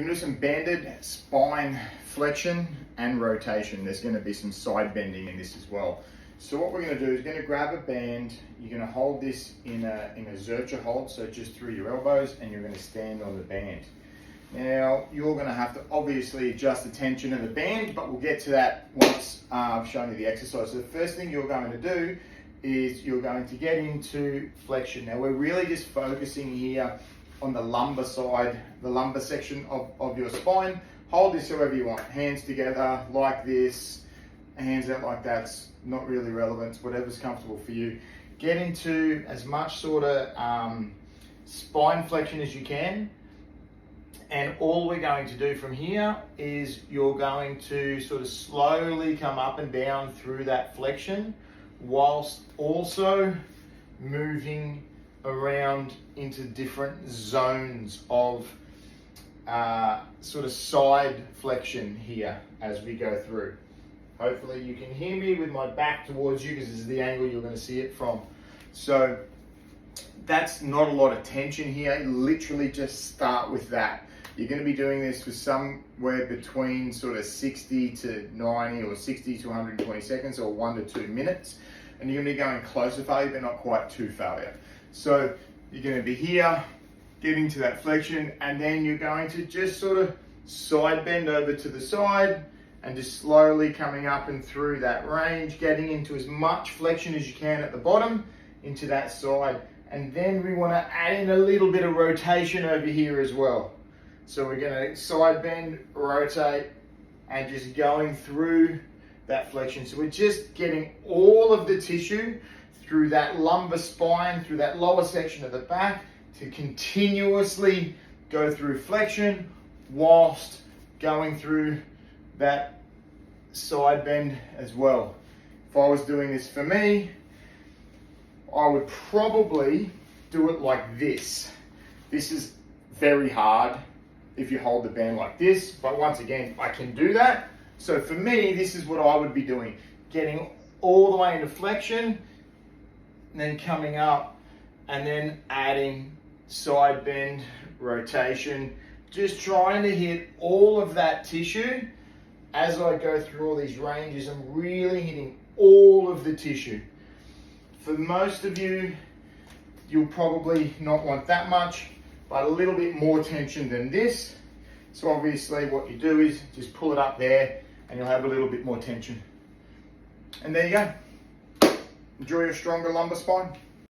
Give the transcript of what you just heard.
We're going to do some banded spine flexion and rotation. There's going to be some side bending in this as well. So what we're going to do is going to grab a band. You're going to hold this in a Zercher hold, so just through your elbows, and you're going to stand on the band. Now, you're going to have to obviously adjust the tension of the band, but we'll get to that once I've shown you the exercise. So the first thing you're going to do is you're going to get into flexion. Now, we're really just focusing here on the lumbar side, the lumbar section of your spine. Hold this however you want. Hands together like this, hands out like that. It's not really relevant. It's whatever's comfortable for you. Get into as much sort of spine flexion as you can. And all we're going to do from here is you're going to sort of slowly come up and down through that flexion whilst also moving around into different zones of sort of side flexion here as we go through. Hopefully you can hear me with my back towards you because this is the angle you're going to see it from. So that's not a lot of tension here. Literally just start with that. You're going to be doing this for somewhere between sort of 60 to 90 or 60 to 120 seconds or 1 to 2 minutes. And you're going to be going close to failure, but not quite to failure. So you're going to be here, getting to that flexion, and then you're going to just sort of side bend over to the side and just slowly coming up and through that range, getting into as much flexion as you can at the bottom into that side. And then we want to add in a little bit of rotation over here as well. So we're going to side bend, rotate, and just going through that flexion. So we're just getting all of the tissue through that lumbar spine, through that lower section of the back, to continuously go through flexion whilst going through that side bend as well. If I was doing this for me, I would probably do it like this. This is very hard if you hold the band like this, but once again, I can do that. So for me, this is what I would be doing. Getting all the way into flexion, and then coming up, and then adding side bend, rotation, just trying to hit all of that tissue. As I go through all these ranges, I'm really hitting all of the tissue. For most of you, you'll probably not want that much, but a little bit more tension than this. So obviously what you do is just pull it up there and you'll have a little bit more tension. And there you go. Enjoy your stronger lumbar spine.